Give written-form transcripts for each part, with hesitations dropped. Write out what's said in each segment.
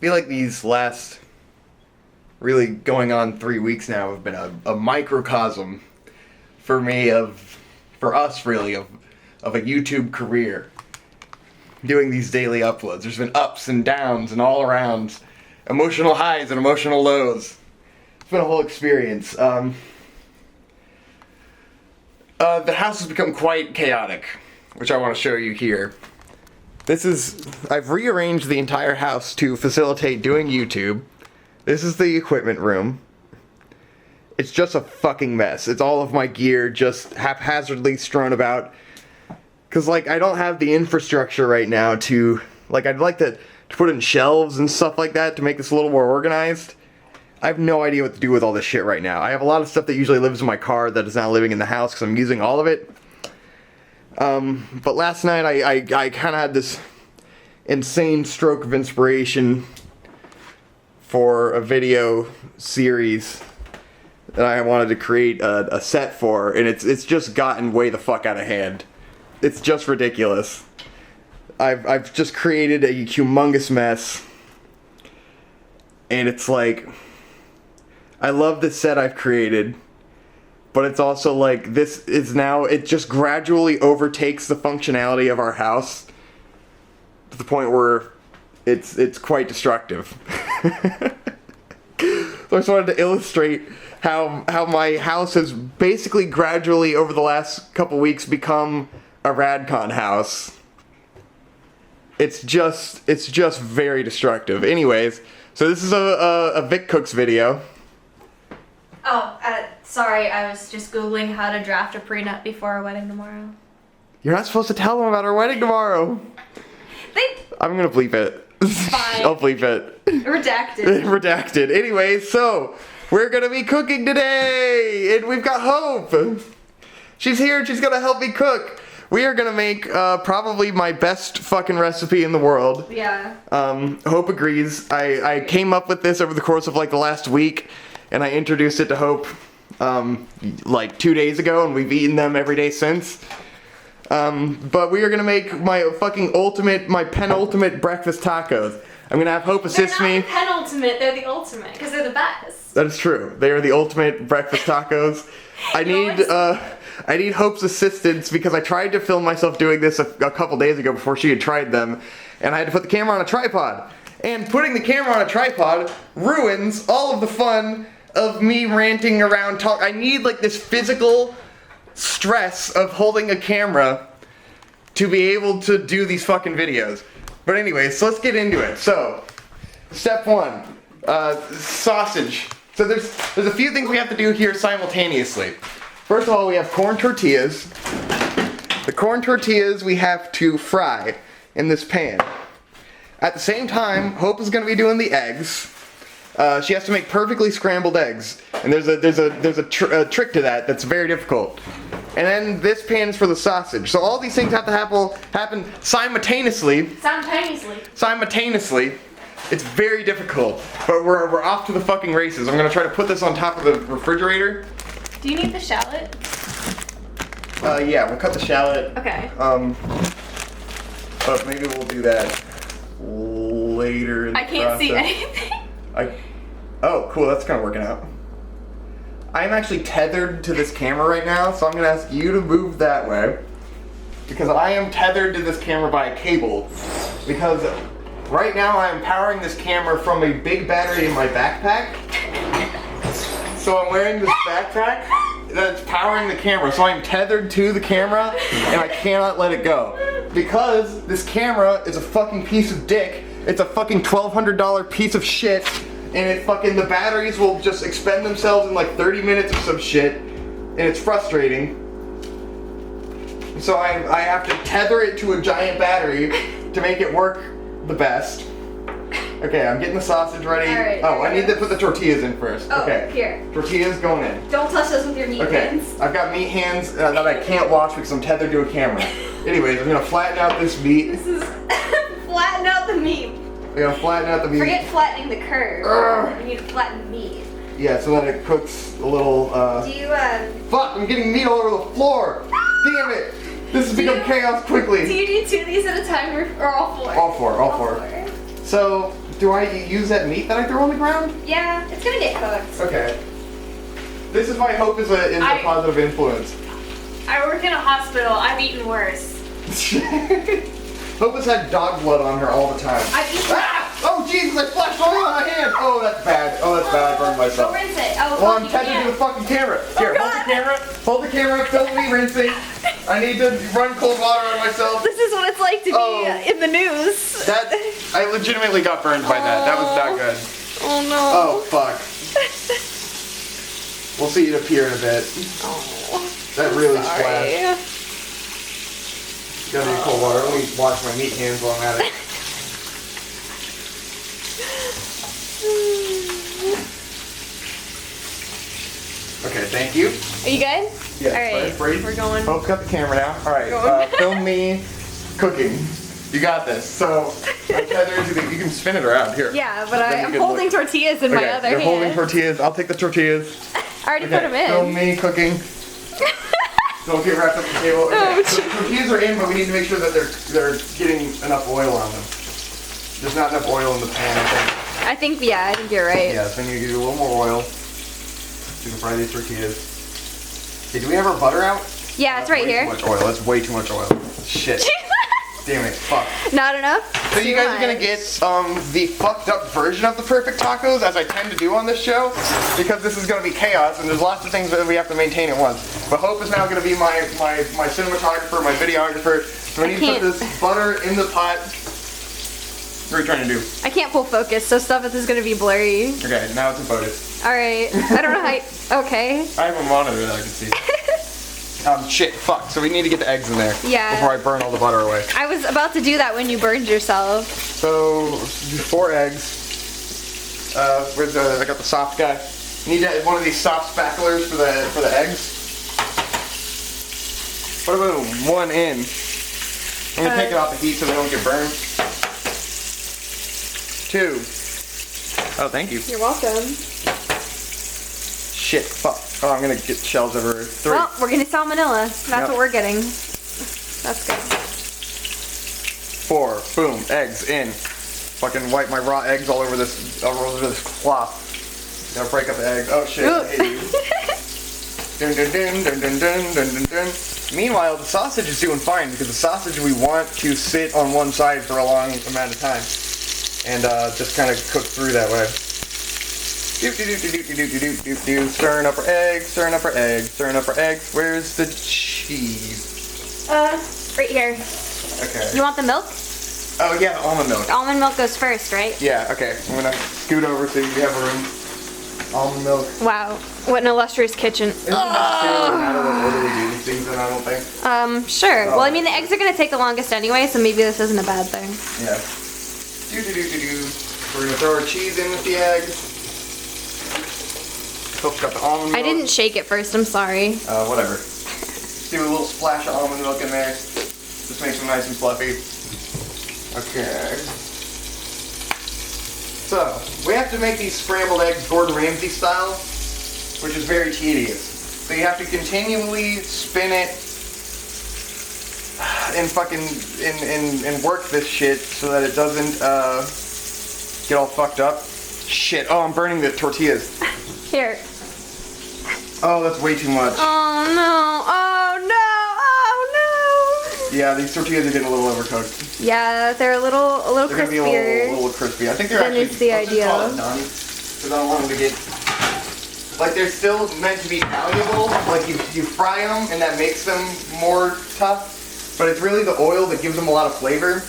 feel like these last really going on 3 weeks now have been a microcosm for me for us really of a YouTube career. Doing these daily uploads. There's been ups and downs and all arounds. Emotional highs and emotional lows. It's been a whole experience. The house has become quite chaotic, which I want to show you here. I've rearranged the entire house to facilitate doing YouTube. This is the equipment room. It's just a fucking mess. It's all of my gear just haphazardly strewn about. Cause like I don't have the infrastructure right now to, like, I'd like to put in shelves and stuff like that to make this a little more organized. I have no idea what to do with all this shit right now. I have a lot of stuff that usually lives in my car that is now living in the house because I'm using all of it. But last night I kind of had this insane stroke of inspiration for a video series that I wanted to create a set for, and it's just gotten way the fuck out of hand. It's just ridiculous. I've just created a humongous mess. And it's like, I love this set I've created, but it's also like, this is now, it just gradually overtakes the functionality of our house to the point where it's quite destructive. So I just wanted to illustrate how my house has basically gradually over the last couple weeks become a Radcon house. It's just very destructive. Anyways, so this is a Vic Cooks video. Oh, sorry, I was just Googling how to draft a prenup before our wedding tomorrow. You're not supposed to tell them about our wedding tomorrow. I'm gonna bleep it. Fine. I'll bleep it. Redacted. Redacted. Anyways, so we're gonna be cooking today, and we've got Hope. She's here and she's gonna help me cook. We are gonna make probably my best fucking recipe in the world. Yeah. Hope agrees. I came up with this over the course of like the last week, and I introduced it to Hope like 2 days ago, and we've eaten them every day since. But we are gonna make my penultimate breakfast tacos. I'm gonna have Hope assist me. They're not the penultimate, they're the ultimate, because they're the best. That is true. They are the ultimate breakfast tacos. I need Hope's assistance because I tried to film myself doing this a couple days ago before she had tried them, and I had to put the camera on a tripod. And putting the camera on a tripod ruins all of the fun of me ranting around I need like this physical stress of holding a camera to be able to do these fucking videos. But anyways, so let's get into it. So, step one, sausage. So there's a few things we have to do here simultaneously. First of all, we have corn tortillas. The corn tortillas we have to fry in this pan. At the same time, Hope is going to be doing the eggs. She has to make perfectly scrambled eggs, and there's a trick to that that's very difficult. And then this pan is for the sausage. So all these things have to happen simultaneously. Simultaneously. It's very difficult, but we're off to the fucking races. I'm gonna try to put this on top of the refrigerator. Do you need the shallot? Yeah, we'll cut the shallot. Okay. But maybe we'll do that later in the process. I can't see anything. Oh, cool, that's kind of working out. I'm actually tethered to this camera right now, so I'm gonna ask you to move that way. Because I am tethered to this camera by a cable. Because right now I am powering this camera from a big battery in my backpack. So I'm wearing this backpack that's powering the camera. So I'm tethered to the camera and I cannot let it go. Because this camera is a fucking piece of dick. It's a fucking $1,200 piece of shit. And the batteries will just expend themselves in like 30 minutes or some shit. And it's frustrating. So I have to tether it to a giant battery to make it work the best. Okay, I'm getting the sausage ready. Right, oh, I need to put the tortillas in first. Oh, okay. Here. Tortillas going in. Don't touch those with your meat hands. I've got meat hands that I can't wash because I'm tethered to a camera. Anyways, I'm gonna flatten out this meat. This is flatten out the meat. I'm gonna flatten out the meat. Forget flattening the curve. Urgh. You need to flatten the meat. Yeah, so that it cooks a little, Do you, Fuck, I'm getting meat all over the floor! Damn it! This has become chaos quickly. Do you do 2 of these at a time or all 4? All four. So, do I use that meat that I throw on the ground? Yeah, it's gonna get cooked. Okay. This is my hope is a positive influence. I work in a hospital. I've eaten worse. Hope has had dog blood on her all the time. I've eaten. Ah! Oh Jesus! I splashed oil on my hand. Oh, that's bad. Oh, that's bad. I burned myself. Go rinse it. Oh, Well, fuck, I'm you tending to can't. the fucking camera. Here, hold the camera. Hold the camera. Film me rinsing. I need to run cold water on myself. This is what it's like to Oh. be in the news. That I legitimately got burned by that. That was not good. Oh no. Oh fuck. We'll see it appear in a bit. Oh, That really sorry. splashed. Gotta need cold water. Let me wash my meat hands while I'm at it. Okay, thank you. Are you good? Yeah, All right. Brady. We're going. Oh, cut the camera now. All right, Going. film me cooking. You got this. So, I'm tethered to the, you can spin it around here. Yeah, but Then you I'm can holding look. tortillas in my Okay, other you're hand. holding tortillas. I'll take the tortillas. I already put them in. Film me cooking. Don't get wrapped up the table. Okay, Oh, so the tortillas are in, but we need to make sure that they're getting enough oil on them. There's not enough oil in the pan, I think. I think you're right. Yeah, so I need to get a little more oil. We can fry these tortillas. Hey, do we have our butter out? Yeah, it's right Way here. Too much oil. That's way too much oil. Shit. Damn it. Fuck. Not enough? So you Too guys are gonna much. get the fucked up version of the perfect tacos, as I tend to do on this show, because this is gonna be chaos and there's lots of things that we have to maintain at once. But Hope is now gonna be my cinematographer, my videographer. So we need to put can't- this butter in the pot. What are you trying to do? I can't pull focus, so stuff is gonna be blurry. Okay, now it's in focus. Alright. I don't know how okay. I have a monitor that I can see. Shit, fuck. So we need to get the eggs in there. Yeah. Before I burn all the butter away. I was about to do that when you burned yourself. So, 4 eggs. Where's the, I got the soft guy. You need one of these soft spatulars for the eggs. What about one in? I'm gonna take it off the heat so they don't get burned. 2. Oh, thank you. You're welcome. Shit, fuck. Oh, I'm gonna get shells everywhere. 3. Well, we're getting salmonella. That's Yep. what we're getting. That's good. 4. Boom. Eggs in. Fucking wipe my raw eggs all over this cloth. Gotta break up the eggs. Oh shit. I hate you. Dun, dun, dun, dun, dun, dun, dun, dun, dun. Meanwhile, the sausage is doing fine because the sausage we want to sit on one side for a long amount of time and just kind of cook through that way. Stirring up our eggs, stirring up our eggs, stirring up our eggs. Where's the cheese? Right here. Okay. You want the milk? Oh yeah, the almond milk. The almond milk goes first, right? Yeah, okay. I'm gonna scoot over so you have room. Almond milk. Wow. What an illustrious kitchen. Isn't it necessarily matter what order we do these things in, I don't think. Sure. Well, I mean, the eggs are gonna take the longest anyway, so maybe this isn't a bad thing. Yeah. We're gonna throw our cheese in with the eggs. Hope's got the almond milk. I didn't shake it first, I'm sorry. Whatever. Do a little splash of almond milk in there. Just makes them nice and fluffy. Okay. So, we have to make these scrambled eggs Gordon Ramsay style, which is very tedious. So you have to continually spin it and fucking and work this shit so that it doesn't get all fucked up. Shit. Oh, I'm burning the tortillas. Here. Oh, that's way too much. Oh no. Oh no. Oh Yeah, these tortillas are getting a little overcooked. no. Yeah, they're a little They're gonna be a crispier. little crispy. I think they're Then actually. it's the let's just call idea. it done, because I don't want them to get. Like they're still meant to be malleable. Like you fry them and that makes them more tough. But it's really the oil that gives them a lot of flavor.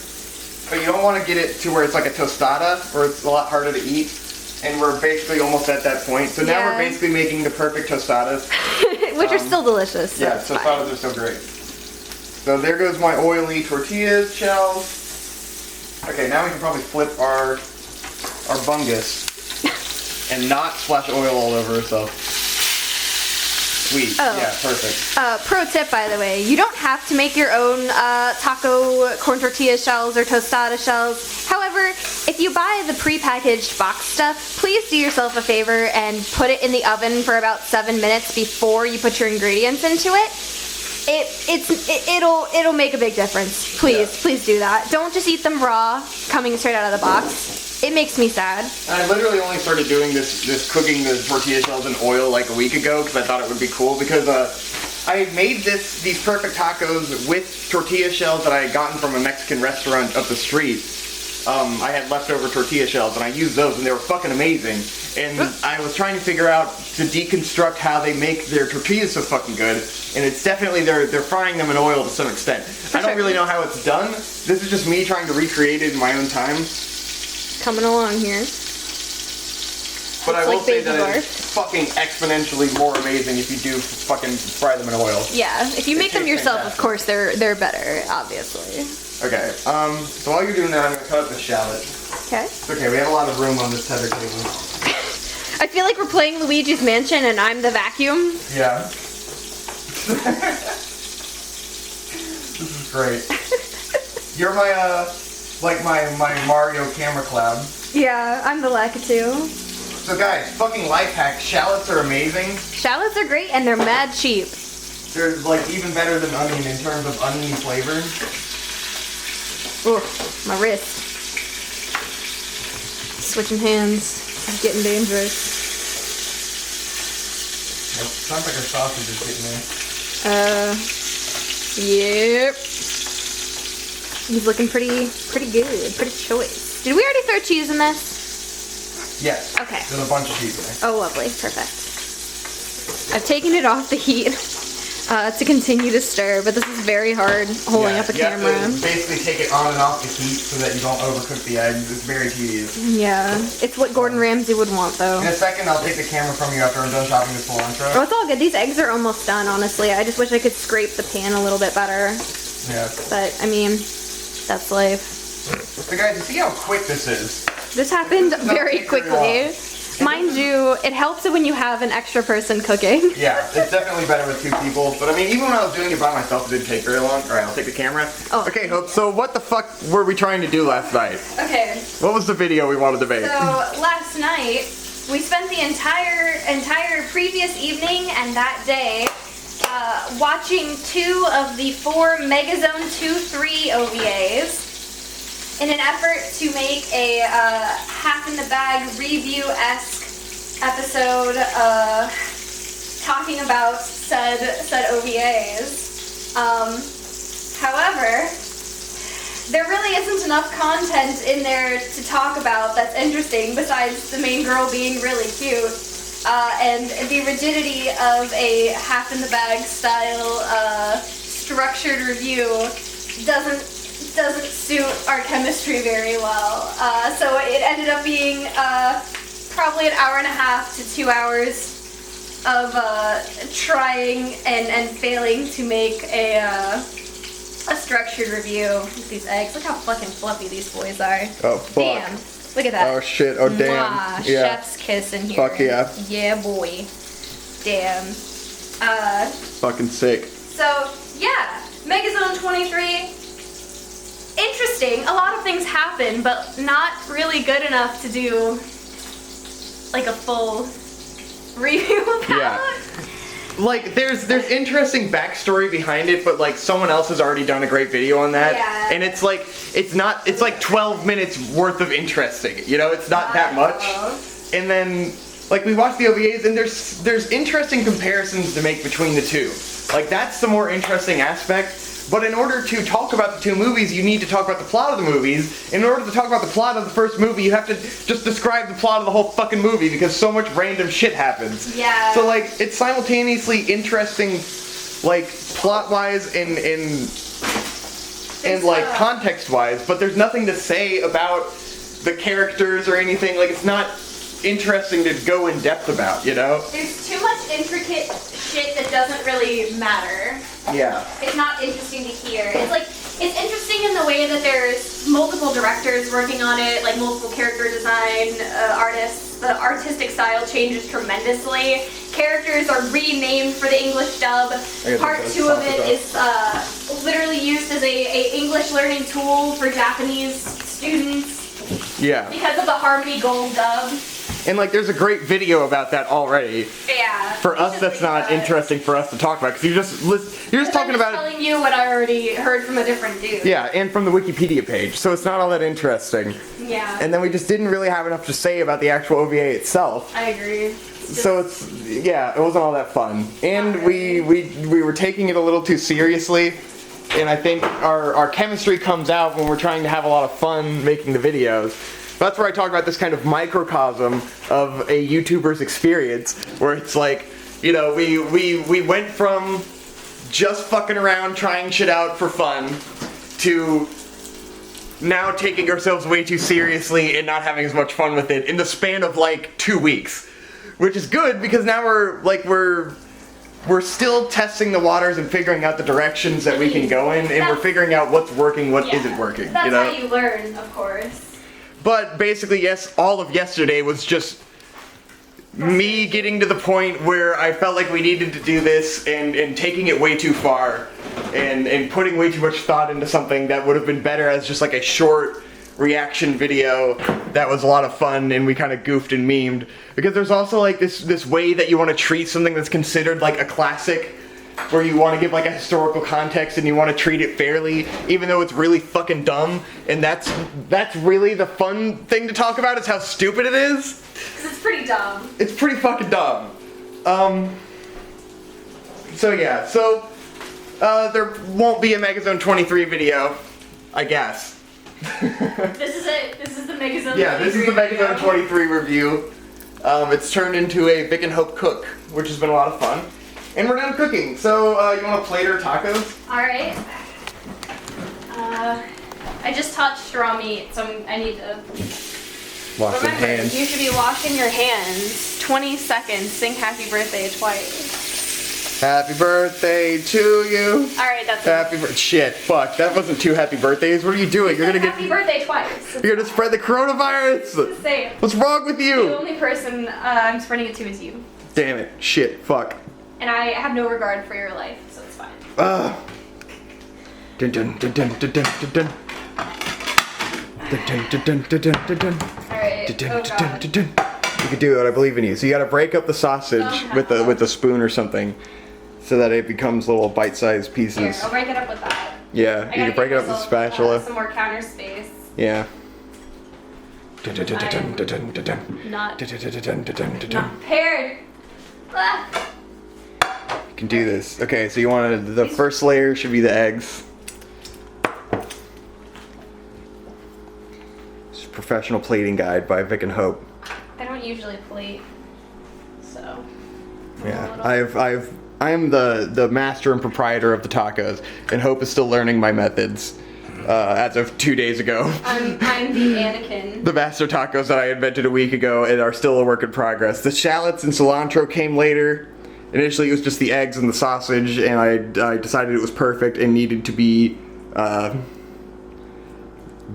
But you don't want to get it to where it's like a tostada, where it's a lot harder to eat. And we're basically almost at that point. So now we're Yeah. basically making the perfect tostadas. Which are still delicious. So Yeah, it's fine. tostadas are still great. So there goes my oily tortillas shells. Okay, now we can probably flip our bungus and not splash oil all over herself. Sweet. Oh. Yeah, perfect. Pro tip, by the way, you don't have to make your own taco corn tortilla shells or tostada shells. However, if you buy the prepackaged box stuff, please do yourself a favor and put it in the oven for about 7 minutes before you put your ingredients into it. It'll make a big difference. Please do that. Don't just eat them raw, coming straight out of the box. It makes me sad. I literally only started doing this cooking the tortilla shells in oil like a week ago because I thought it would be cool because I made these perfect tacos with tortilla shells that I had gotten from a Mexican restaurant up the street. I had leftover tortilla shells and I used those and they were fucking amazing. And I was trying to figure out to deconstruct how they make their tortillas so fucking good. And it's definitely, they're frying them in oil to some extent. I don't really know how it's done. This is just me trying to recreate it in my own time. Coming along here. But I will like say baby that barf. it's fucking exponentially more amazing if you do fucking fry them in oil. Yeah, if you make them tastes yourself, fantastic. of course, they're better, obviously. Okay, so while you're doing that, I'm gonna cut up the shallot. Okay. It's okay, we have a lot of room on this tether table. I feel like we're playing Luigi's Mansion and I'm the vacuum. Yeah. This is great. You're my, like my Mario camera cloud. Yeah, I'm the Lakitu. So guys, fucking life hack, shallots are amazing. Shallots are great and they're mad cheap. They're like even better than onion in terms of onion flavor. Ooh, my wrist. Switching hands. It's getting dangerous. It sounds like our sausage is getting there. Yep. He's looking pretty good. Pretty choice. Did we already throw cheese in this? Yes. Okay. There's a bunch of cheese in there. Oh, lovely. Perfect. I've taken it off the heat to continue to stir, but this is very hard holding up a you camera. have to basically take it on and off the heat so that you don't overcook the eggs. It's very tedious. Yeah. It's what Gordon Ramsay would want, though. In a second, I'll take the camera from you after I'm done chopping the cilantro. Oh, it's all good. These eggs are almost done, honestly. I just wish I could scrape the pan a little bit better. Yeah. But, I mean, that's life. So guys, you see how quick this is? This happened This does not very take very quickly. long. Mind you, it helps when you have an extra person cooking. Yeah, it's definitely better with two people. But I mean, even when I was doing it by myself, it didn't take very long. Alright, I'll take the camera. Oh. Okay, Hope, so what the fuck were we trying to do last night? Okay. What was the video we wanted to make? So last night, we spent the entire previous evening and that day watching 2 of the 4 Megazone 2-3 OVAs in an effort to make a half in the bag review-esque episode talking about said OVAs. However, there really isn't enough content in there to talk about that's interesting besides the main girl being really cute and the rigidity of a half in the bag style structured review doesn't suit our chemistry very well. So it ended up being probably an hour and a half to 2 hours of trying and failing to make a structured review with these eggs. Look how fucking fluffy these boys are. Oh, fuck. Damn. Look at that. Oh, shit. Oh, damn. Mwah. Yeah. Chef's kiss in here. Fuck yeah. Yeah, boy. Damn. Fucking sick. So, yeah. Megazone 23. Interesting. A lot of things happen, but not really good enough to do like a full review about. Yeah. Like, there's interesting backstory behind it, but like someone else has already done a great video on that. Yeah. And it's like, it's like 12 minutes worth of interesting, you know? It's not that much. And then, like, we watch the OVAs and there's interesting comparisons to make between the two. Like, that's the more interesting aspect. But in order to talk about the two movies, you need to talk about the plot of the movies. In order to talk about the plot of the first movie, you have to just describe the plot of the whole fucking movie because so much random shit happens. Yeah. So like, it's simultaneously interesting, like plot-wise and like context-wise, but there's nothing to say about the characters or anything. Like, it's not interesting to go in depth about, you know? There's too much intricate shit that doesn't really matter. Yeah. It's not interesting to hear. It's like, it's interesting in the way that there's multiple directors working on it, like multiple character design artists. The artistic style changes tremendously. Characters are renamed for the English dub. Part 2 of it is literally used as a English learning tool for Japanese students Yeah. because of the Harmony Gold dub. And like, there's a great video about that already. Yeah. for us, that's not interesting for us to talk about because you're just talking about it. Telling you what I already heard from a different dude. Yeah, and from the Wikipedia page, so it's not all that interesting. Yeah. And then we just didn't really have enough to say about the actual OVA itself. I agree. So it wasn't all that fun, and we were taking it a little too seriously, and I think our chemistry comes out when we're trying to have a lot of fun making the videos. That's where I talk about this kind of microcosm of a YouTuber's experience, where it's like, you know, we went from just fucking around trying shit out for fun to now taking ourselves way too seriously and not having as much fun with it in the span of like 2 weeks. Which is good because now we're still testing the waters and figuring out the directions that we can go in, and we're figuring out what's working, what isn't working. That's you know? how you learn, of course. But basically, yes, all of yesterday was just me getting to the point where I felt like we needed to do this and taking it way too far and putting way too much thought into something that would have been better as just like a short reaction video that was a lot of fun, and we kind of goofed and memed, because there's also like this way that you want to treat something that's considered like a classic, where you want to give like a historical context and you want to treat it fairly even though it's really fucking dumb, and that's really the fun thing to talk about, is how stupid it is. Because it's pretty dumb. It's pretty fucking dumb. So yeah, there won't be a Megazone 23 video, I guess. This is it. This is the Megazone. Yeah, this is the Megazone 23 review. It's turned into a Vic and Hope cook, which has been a lot of fun. And we're done cooking, so you want to plate our tacos? Alright. I just touched raw meat, so I need to... Wash your Remember, hands. you should be washing your hands 20 seconds. Sing happy birthday twice. Happy birthday to you. Alright, that's Happy birthday. Shit, fuck. That wasn't 2 happy birthdays. What are you doing? You're gonna happy birthday twice. You're gonna spread the coronavirus. Same. What's wrong with The you? only person I'm spreading it to is you. Damn it. Shit. Fuck. And I have no regard for your life, so it's fine. Ugh. Dun dun dun dun dun dun dun dun. Dun dun dun dun dun dun dun dun. Alright. Dun Oh dun dun god. dun dun. You can do it. I believe in you. So you gotta break up the sausage with the spoon or something, so that it becomes little bite-sized Here, pieces. I'll break it up with that. Yeah, you can break it up with the spatula. Some more counter space. Yeah. Dun dun dun dun dun dun dun dun. Not, Dun dun dun dun dun dun dun. not prepared. Ah. You can do this. Okay, so you want the first layer should be the eggs. This is a professional plating guide by Vic and Hope. I don't usually plate, so. Yeah, I am the master and proprietor of the tacos, and Hope is still learning my methods. As of 2 days ago. I'm the Anakin. The master tacos that I invented a week ago and are still a work in progress. The shallots and cilantro came later. Initially, it was just the eggs and the sausage, and I decided it was perfect and needed to be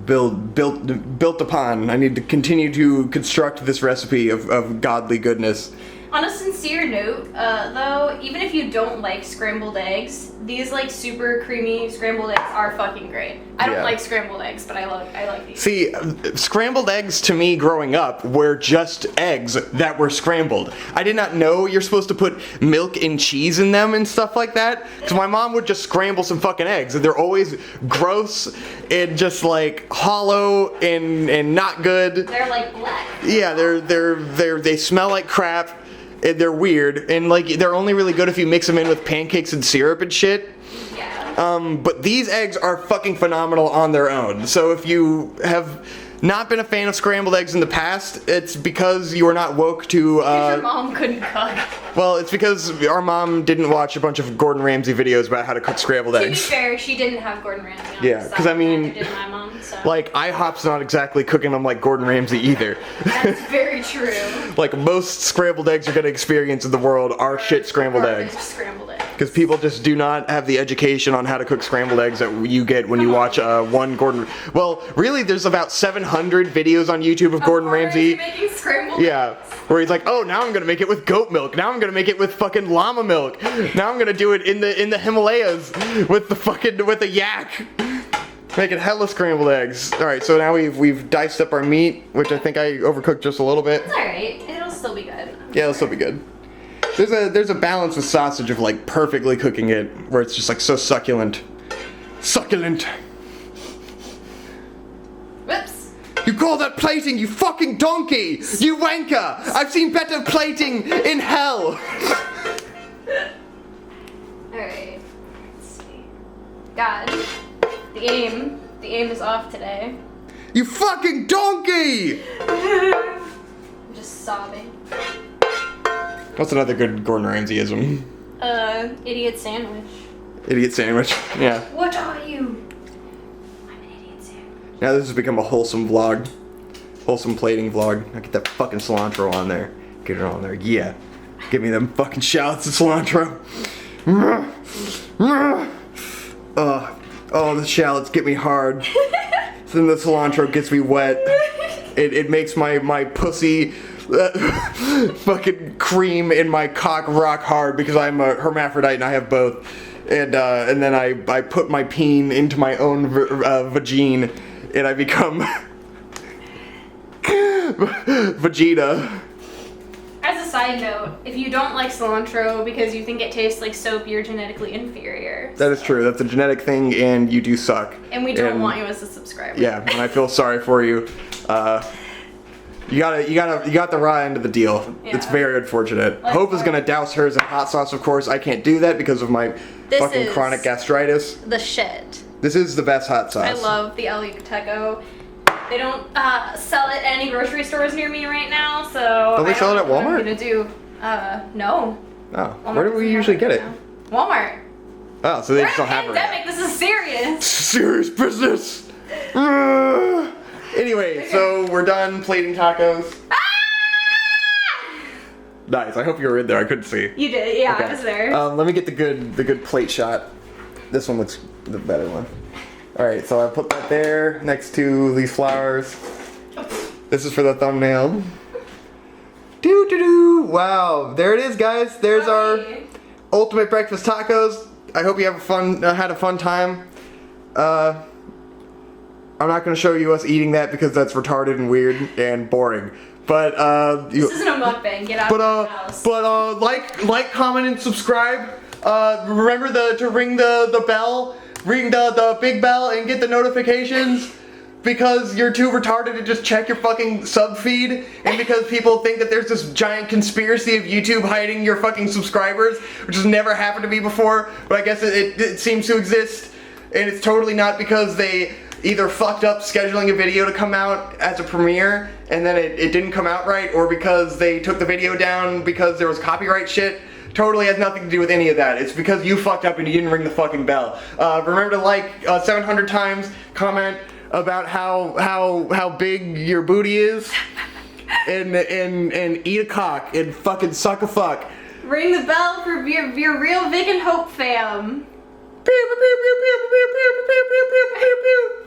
built upon. I need to continue to construct this recipe of godly goodness. On a sincere note, though, even if you don't like scrambled eggs, these like super creamy scrambled eggs are fucking great. I don't Yeah. like scrambled eggs, but I like these. See, scrambled eggs to me growing up were just eggs that were scrambled. I did not know you're supposed to put milk and cheese in them and stuff like that. Because my mom would just scramble some fucking eggs, and they're always gross and just like hollow and not good. They're like black. Yeah, they smell like crap. And they're weird, and like they're only really good if you mix them in with pancakes and syrup and shit. Yeah. But these eggs are fucking phenomenal on their own. So if you have not been a fan of scrambled eggs in the past, it's because you are not woke to. Because your mom couldn't cook. Well, it's because our mom didn't watch a bunch of Gordon Ramsay videos about how to cook scrambled To be eggs. fair, she didn't have Gordon Ramsay on. Yeah, her 'cause I side, mean, neither did my mom. So. Like IHOP's not exactly cooking them like Gordon Ramsay either. That's very true. Like most scrambled eggs you're gonna experience in the world are shit scrambled Garbage eggs. Scrambled eggs. Because people just do not have the education on how to cook scrambled eggs that you get when you watch one Gordon. Well, really, there's about 700 videos on YouTube of Gordon Ramsay. Making scrambled Yeah, where he's like, oh, now I'm gonna make it with goat milk. Now I'm gonna make it with fucking llama milk. Now I'm gonna do it in the Himalayas with the yak. Making hella scrambled eggs. All right, so now we've diced up our meat, which I think I overcooked just a little bit. It's alright. It'll still be good. Yeah, it'll still be good. There's a balance with sausage of like perfectly cooking it, where it's just like so succulent. Succulent. Whoops. You call that plating, you fucking donkey! You wanker! I've seen better plating in hell! Alright. Let's see. God. The aim is off today. You fucking donkey! I'm just sobbing. What's another good Gordon Ramsayism? Idiot sandwich. Idiot sandwich. Yeah. What are you? I'm an idiot sandwich. Now this has become a wholesome vlog. Wholesome plating vlog. I get that fucking cilantro on there. Get it on there. Yeah. Give me them fucking shallots and cilantro. Oh, the shallots get me hard. Then the cilantro gets me wet. It makes my pussy fucking cream in my cock rock hard because I'm a hermaphrodite and I have both. And then I put my peen into my own vagine and I become Vegeta. As a side note, if you don't like cilantro because you think it tastes like soap, you're genetically inferior. That is true. That's a genetic thing, and you do suck. And we don't want you as a subscriber. Yeah, and I feel sorry for you. You got the raw end of the deal. Yeah. It's very unfortunate. Hope is gonna douse hers in hot sauce, of course. I can't do that because of my fucking chronic gastritis. The shit. This is the best hot sauce. I love the El Yucateco. They don't sell it at any grocery stores near me right now, so Don't they sell it at know what Walmart? I'm gonna do. No. Oh, Walmart where do we doesn't usually have get it? now. Walmart. Oh, so they We're just in don't a have it. pandemic. This is serious. Serious business. Anyway, so we're done plating tacos. Ah! Nice. I hope you were in there. I couldn't see. You did, yeah. Okay. I was there. Let me get the good plate shot. This one looks the better one. All right, so I put that there next to these flowers. This is for the thumbnail. Doo doo doo! Wow, there it is, guys. There's our ultimate breakfast tacos. I hope you have had a fun time. I'm not gonna show you us eating that because that's retarded and weird and boring. But This isn't a mukbang. Get out of my house. like, comment, and subscribe. Remember to ring the bell, ring the big bell, and get the notifications. Because you're too retarded to just check your fucking sub feed, and because people think that there's this giant conspiracy of YouTube hiding your fucking subscribers, which has never happened to me before, but I guess it seems to exist, and it's totally not because they either fucked up scheduling a video to come out as a premiere, and then it didn't come out right, or because they took the video down because there was copyright shit. Totally has nothing to do with any of that. It's because you fucked up and you didn't ring the fucking bell. Remember to like 700 times, comment about how big your booty is, and eat a cock and fucking suck a fuck. Ring the bell for your real Vic and Hope fam. Pew, pew, pew, pew, pew, pew, pew, pew, pew, pew, pew, pew, pew.